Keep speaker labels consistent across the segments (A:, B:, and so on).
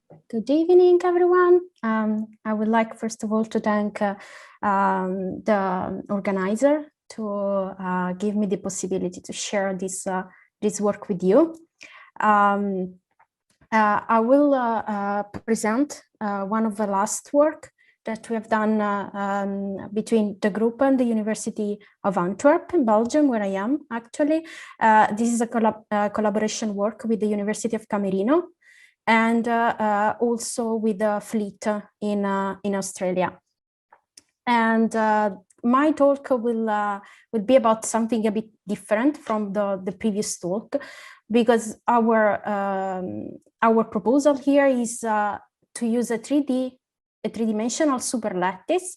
A: Good evening, everyone. I would like, first of all, to thank the organizer to give me the possibility to share this work with you. I will present one of the last work that we have done between the group and the University of Antwerp in Belgium, where I am actually. This is a collaboration work with the University of Camerino and also with the fleet in Australia. And my talk will be about something a bit different from the previous talk, because our proposal here is to use a three-dimensional superlattice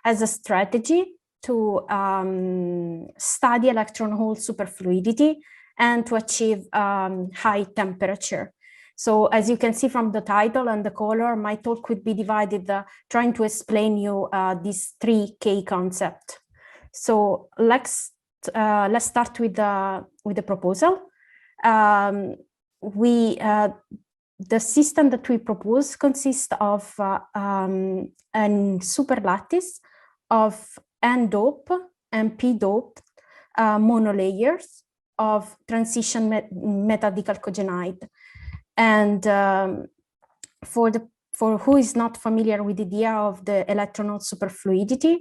A: as a strategy to study electron-hole superfluidity and to achieve high temperature. So as you can see from the title and the color, my talk would be divided trying to explain you this 3K concept. So let's start with the proposal. The system that we propose consists of a superlattice of n-dope and p-dope monolayers of transition metal decalcogenide. And for who is not familiar with the idea of the electron-hole superfluidity,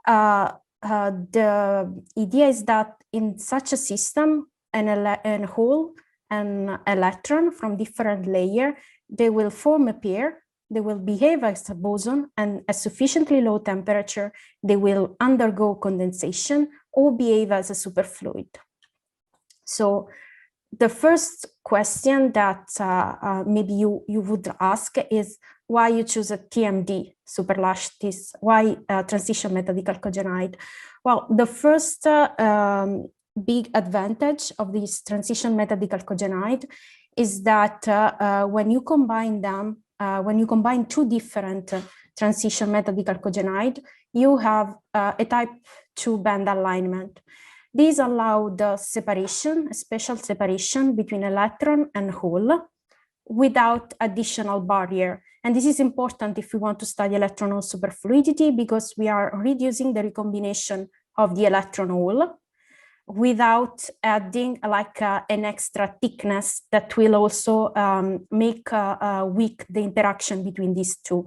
A: the idea is that in such a system, an hole and electron from different layers, they will form a pair, they will behave as a boson, and at sufficiently low temperature, they will undergo condensation or behave as a superfluid. So the first question that maybe you would ask is why you choose a TMD superlattice, why transition metal decalcogenide? Well, the first big advantage of this transition metal decalcogenide is that when you combine them, when you combine two different transition metal decalcogenide, you have a type 2 band alignment. These allow the separation, a special separation between electron and hole without additional barrier. And this is important if we want to study electron-hole superfluidity, because we are reducing the recombination of the electron hole without adding like an extra thickness that will also make weak the interaction between these two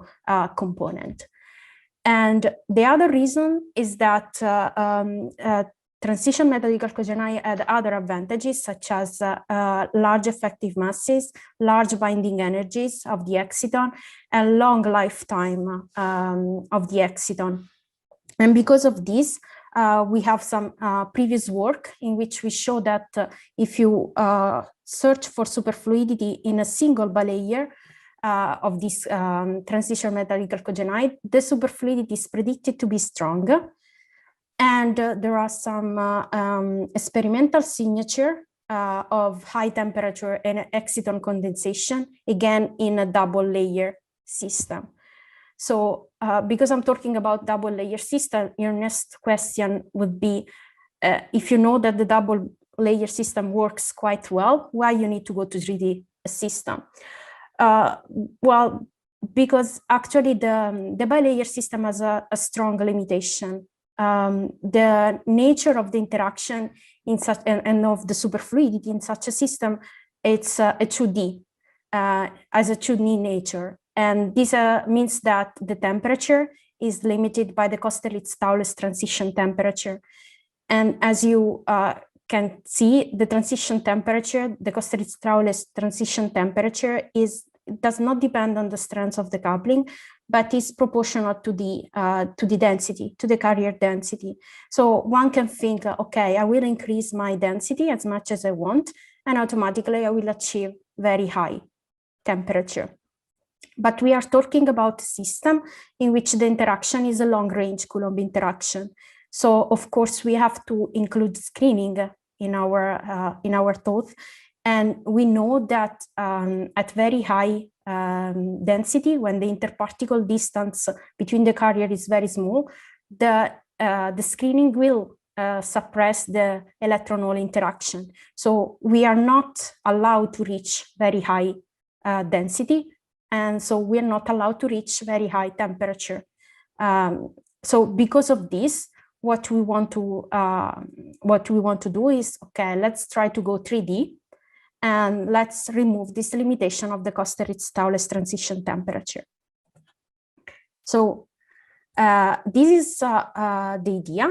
A: components. And the other reason is that transition metal decalcogenide had other advantages, such as large effective masses, large binding energies of the exciton, and long lifetime of the exciton. And because of this, we have some previous work in which we show that if you search for superfluidity in a single bilayer of this transition metal decalcogenide, the superfluidity is predicted to be strong. And there are some experimental signature of high temperature and exciton condensation, again, in a double layer system. So because I'm talking about double layer system, your next question would be, if you know that the double layer system works quite well, why you need to go to 3D system? Well, because actually the bilayer system has a strong limitation. The nature of the interaction in such and of the superfluidity in such a system, it's a 2D, as a 2D nature. And this means that the temperature is limited by the COST transition temperature. And as you can see, the transition temperature, the COST transition temperature does not depend on the strength of the coupling, but is proportional to the density, to the carrier density. So one can think, okay, I will increase my density as much as I want, and automatically I will achieve very high temperature. But we are talking about a system in which the interaction is a long-range Coulomb interaction. So of course we have to include screening in our thought. And we know that at very high density, when the interparticle distance between the carrier is very small, the screening will suppress the electron-hole interaction. So we are not allowed to reach very high density, and so we're not allowed to reach very high temperature. So because of this, what we want to do is, okay, let's try to go 3D, and let's remove this limitation of the COST transition temperature. So this is the idea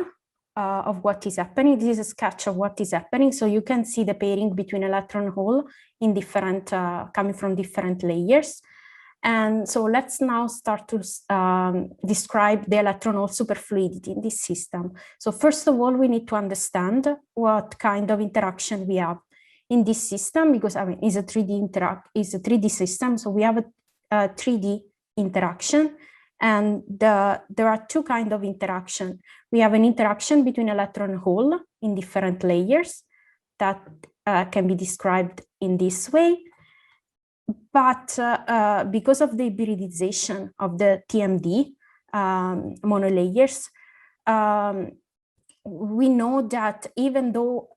A: of what is happening. This is a sketch of what is happening. So you can see the pairing between electron-hole in different, coming from different layers. And so let's now start to describe the electron-hole superfluidity in this system. So first of all, we need to understand what kind of interaction we have in this system, because I mean, it's a 3D system. So we have a 3D interaction, and there are two kinds of interaction. We have an interaction between electron-hole in different layers that can be described in this way. But because of the hybridization of the TMD monolayers, we know that even though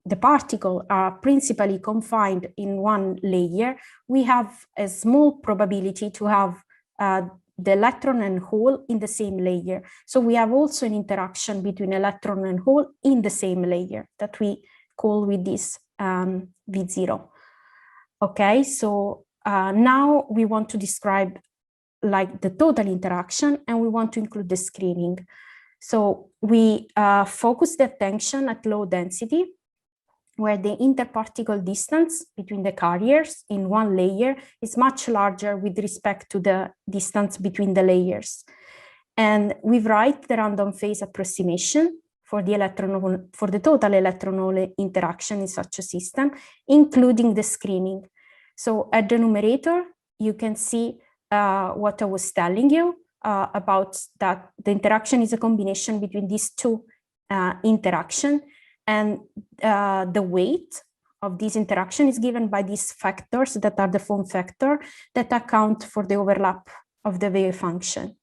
A: the particles are principally confined in one layer, we have a small probability to have the electron and hole in the same layer. So we have also an interaction between electron and hole in the same layer that we call with this V0. Okay, so now we want to describe like the total interaction, and we want to include the screening. So we focus the attention at low density, where the interparticle distance between the carriers in one layer is much larger with respect to the distance between the layers. And we write the random phase approximation for the total electron-hole interaction in such a system, including the screening. So at the numerator, you can see what I was telling you about that the interaction is a combination between these two interactions, and the weight of this interaction is given by these factors that are the form factor that account for the overlap of the wave function.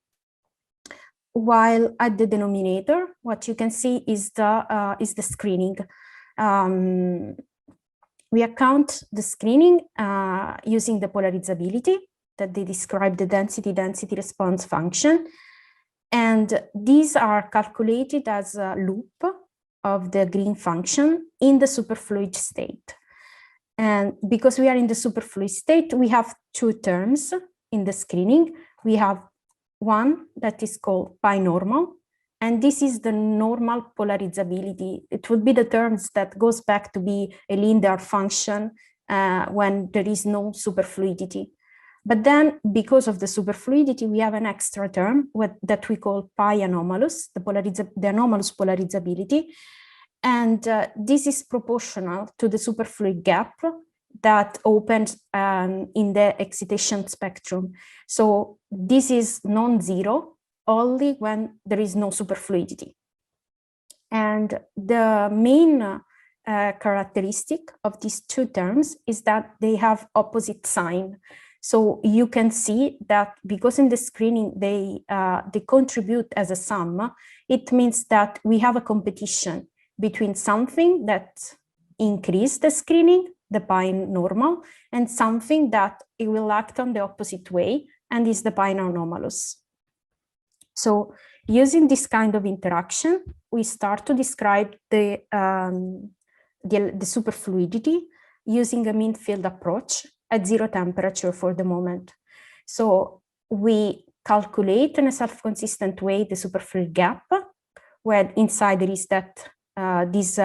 A: While at the denominator, what you can see is the screening. We account the screening using the polarizability that they describe the density response function. And these are calculated as a loop of the green function in the superfluid state. And because we are in the superfluid state, we have two terms in the screening. We have one that is called pi normal, and this is the normal polarizability. It would be the terms that goes back to be a linear function when there is no superfluidity. But then, because of the superfluidity, we have an extra term that we call pi anomalous, the anomalous polarizability. And this is proportional to the superfluid gap that opens in the excitation spectrum. So this is non-zero only when there is no superfluidity. And the main characteristic of these two terms is that they have opposite sign. So you can see that because in the screening they contribute as a sum, it means that we have a competition between something that increases the screening, the pi normal, and something that it will act on the opposite way, and is the pi anomalous. So using this kind of interaction, we start to describe the superfluidity using a mean field approach at zero temperature for the moment. So we calculate in a self-consistent way the superfluid gap, where inside there is that this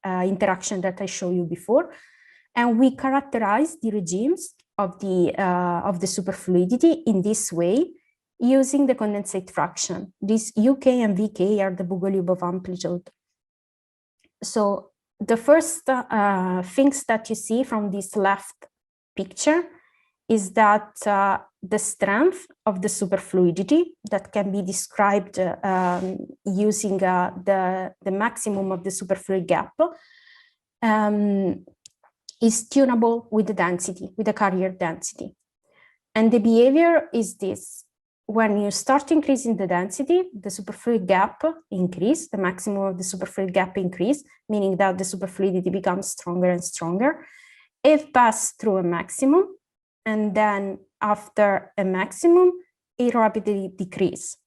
A: interaction that I showed you before, and we characterize the regimes of the superfluidity in this way using the condensate fraction. These UK and VK are the Bogoliubov amplitude. So the first things that you see from this left picture is that the strength of the superfluidity that can be described using the maximum of the superfluid gap is tunable with the density, with the carrier density. And the behavior is this: when you start increasing the density, the superfluid gap increase, the maximum of the superfluid gap increase, meaning that the superfluidity becomes stronger and stronger. it passes through a maximum, and then after a maximum, it rapidly decreases.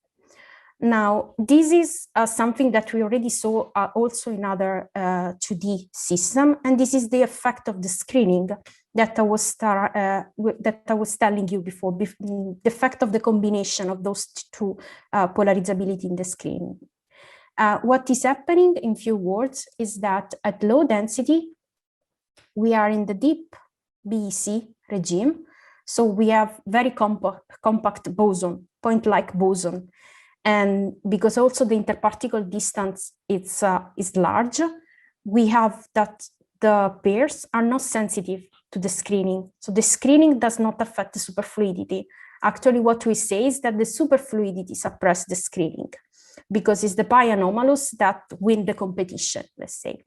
A: Now, this is something that we already saw also in other 2D system, and this is the effect of the screening that I was telling you before, the effect of the combination of those two polarizability in the screening. What is happening, in few words, is that at low density, we are in the deep BEC regime, so we have very compact boson, point-like boson. And because also the interparticle distance is large, we have that the pairs are not sensitive to the screening. So the screening does not affect the superfluidity. Actually, what we say is that the superfluidity suppresses the screening because it's the pi anomalous that win the competition, let's say.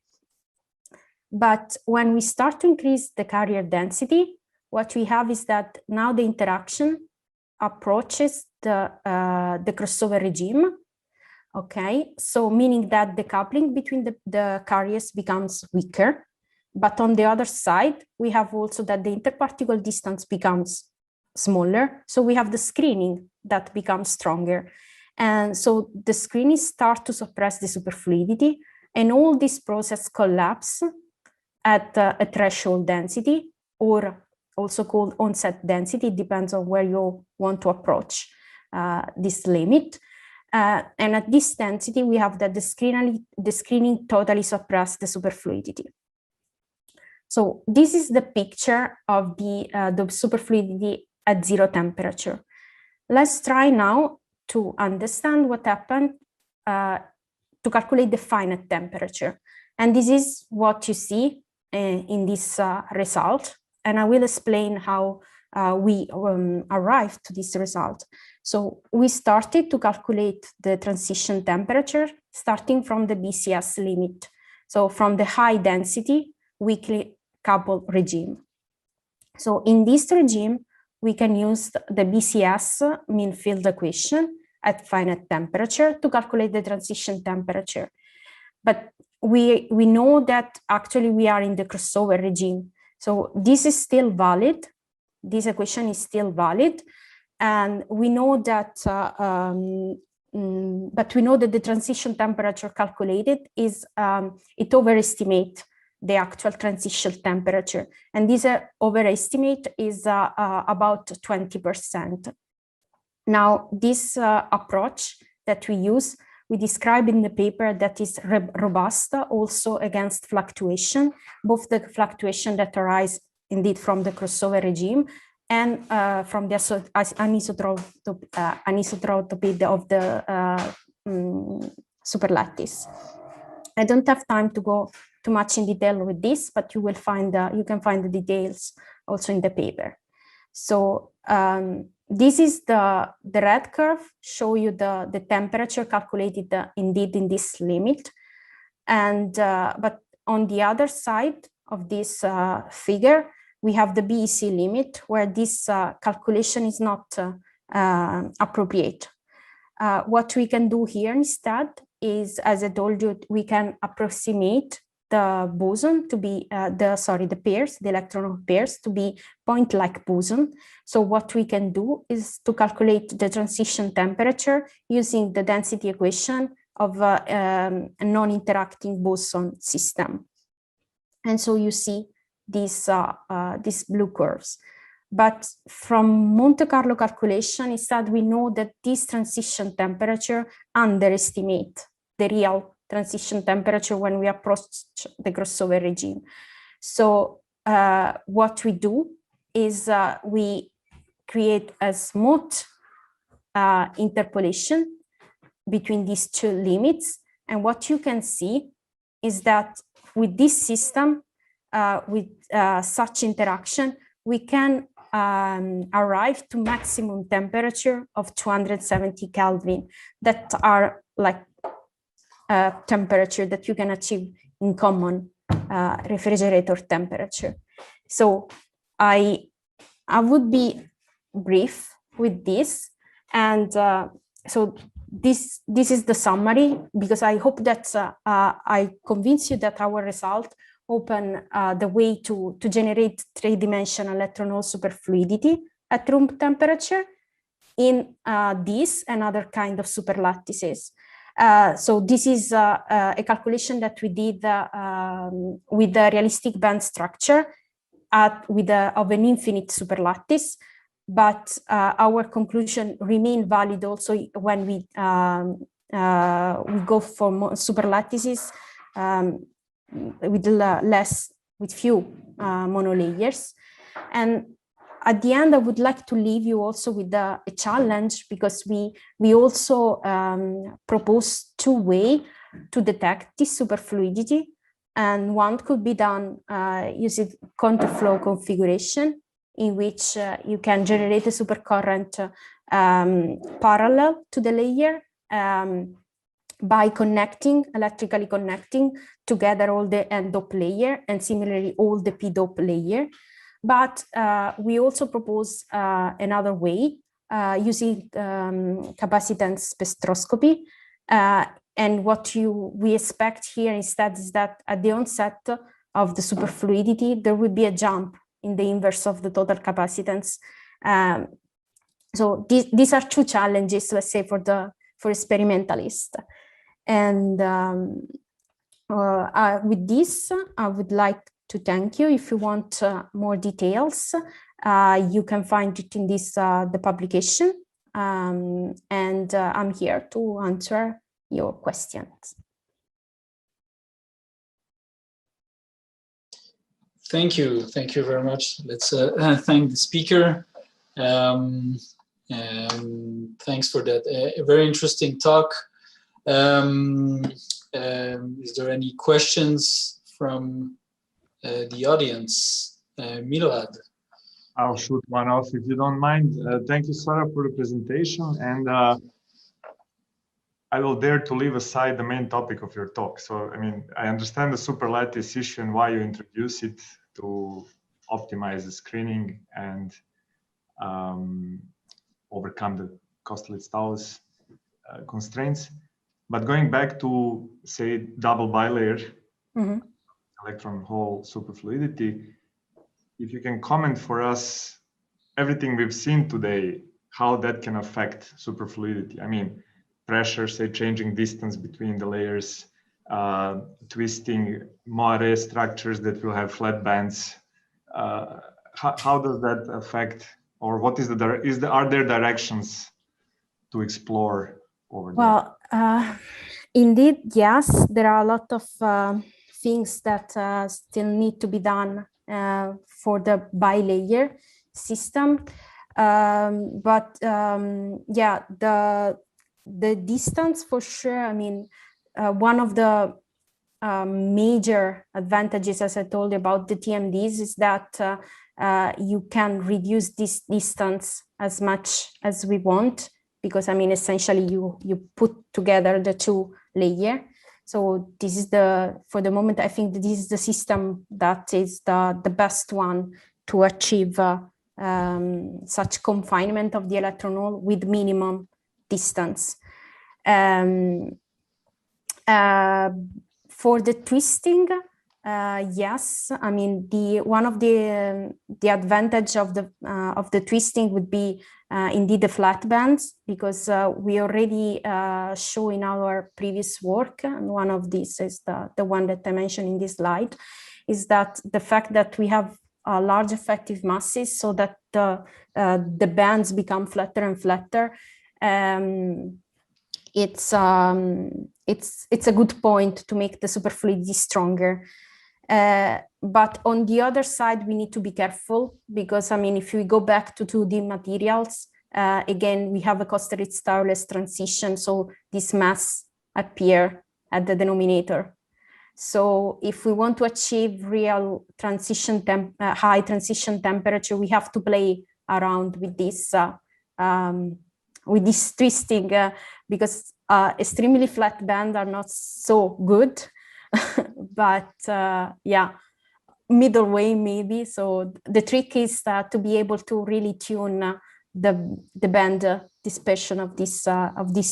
A: But when we start to increase the carrier density, what we have is that now the interaction approaches the crossover regime, okay? So meaning that the coupling between the carriers becomes weaker, but on the other side, we have also that the interparticle distance becomes smaller, so we have the screening that becomes stronger. And so the screening starts to suppress the superfluidity, and all this process collapse at a threshold density, or also called onset density. It depends on where you want to approach this limit. And at this density, we have that the screening totally suppresses the superfluidity. So this is the picture of the superfluidity at 0 temperature. Let's try now to understand what happened to calculate the finite temperature. And this is what you see in this result. And I will explain how we arrived to this result. So we started to calculate the transition temperature starting from the BCS limit. So from the high density weakly coupled regime. So in this regime, we can use the BCS mean field equation at finite temperature to calculate the transition temperature. But we know that actually we are in the crossover regime. So this is still valid. This equation is still valid. And we know that, but we know that the transition temperature calculated is, it overestimates the actual transition temperature. And this overestimate is about 20%. Now, this approach that we use, we describe in the paper that is robust also against fluctuation, both the fluctuation that arise indeed from the crossover regime and from the anisotropy of the superlattice. I don't have time to go too much in detail with this, but you will find you can find the details also in the paper. So this is the red curve, show you the temperature calculated indeed in this limit. And but on the other side of this figure, we have the BEC limit where this calculation is not appropriate. What we can do here instead is, as I told you, we can approximate the boson to be the pairs, the electron pairs to be point-like boson. So what we can do is to calculate the transition temperature using the density equation of a non-interacting boson system. And so you see these blue curves. But from Monte Carlo calculation, instead we know that this transition temperature underestimate the real transition temperature when we approach the crossover regime. So what we do is we create a smooth interpolation between these two limits. And what you can see is that with this system, with such interaction, we can arrive to maximum temperature of 270 Kelvin that are like temperature that you can achieve in common refrigerator temperature. So I would be brief with this, and so this is the summary, because I hope that I convince you that our result open the way to generate three-dimensional electron-hole superfluidity at room temperature in this and other kind of superlattices. So this is a calculation that we did with the realistic band structure of an infinite superlattice, but our conclusion remain valid also when we go for more superlattices with few monolayers. And at the end, I would like to leave you also with a challenge, because we also propose two ways to detect this superfluidity, and one could be done using counterflow configuration, in which you can generate a supercurrent parallel to the layer by electrically connecting together all the n-dop layer and similarly all the p-dop layer. But we also propose another way using capacitance spectroscopy. And what we expect here instead is that at the onset of the superfluidity, there will be a jump in the inverse of the total capacitance. So these are two challenges, let's say, for experimentalists. And with this, I would like to thank you. If you want more details, you can find it in the publication. And I'm here to answer your questions.
B: Thank you very much. Let's thank the speaker. Thanks for that. A very interesting talk. Is there any questions from the audience? Milorad.
C: I'll shoot one off if you don't mind. Thank you, Sara, for the presentation. And I will dare to leave aside the main topic of your talk. So, I mean, I understand the superlattice issue and why you introduce it to optimize the screening and overcome the Kosterlitz-Towers constraints. But going back to, say, double bilayer electron-hole superfluidity, if you can comment for us everything we've seen today, how that can affect superfluidity. I mean, pressure, say, changing distance between the layers, twisting moire structures that will have flat bands. How does that affect, or what is are there directions to explore over there?
A: Well, indeed, yes, there are a lot of things that still need to be done for the bilayer system. Yeah, the distance for sure. I mean, one of the major advantages, as I told you about the TMDs, is that you can reduce this distance as much as we want, because I mean, essentially you put together the two layers. So this is for the moment, I think that this is the system that is the best one to achieve such confinement of the electron hole with minimum distance. For the twisting, yes, I mean, one of the advantage of the twisting would be indeed the flat bands, because we already show in our previous work, and one of these is the one that I mentioned in this slide, is that the fact that we have large effective masses, so that the bands become flatter and flatter. It's a good point to make the superfluidity stronger. But on the other side, we need to be careful, because I mean, if we go back to 2D materials, again, we have a Kosterlitz-Towers transition, so this mass appear at the denominator. So if we want to achieve real transition high transition temperature, we have to play around with this twisting, because extremely flat bands are not so good. But yeah, middle way maybe. So the trick is to be able to really tune the band dispersion of this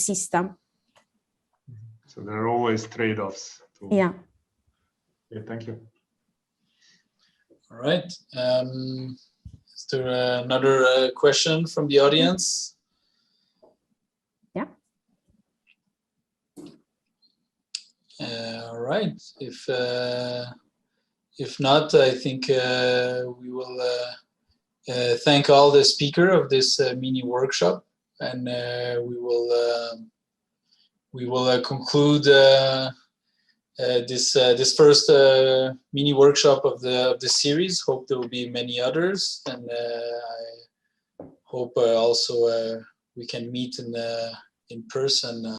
A: system.
C: So there are always trade-offs.
A: Yeah.
C: Yeah, thank you.
B: All right. Is there another question from the audience?
A: Yeah.
B: All right. If not, I think we will thank all the speakers of this mini workshop, and we will conclude this first mini workshop of the series. Hope there will be many others, and I hope also we can meet in person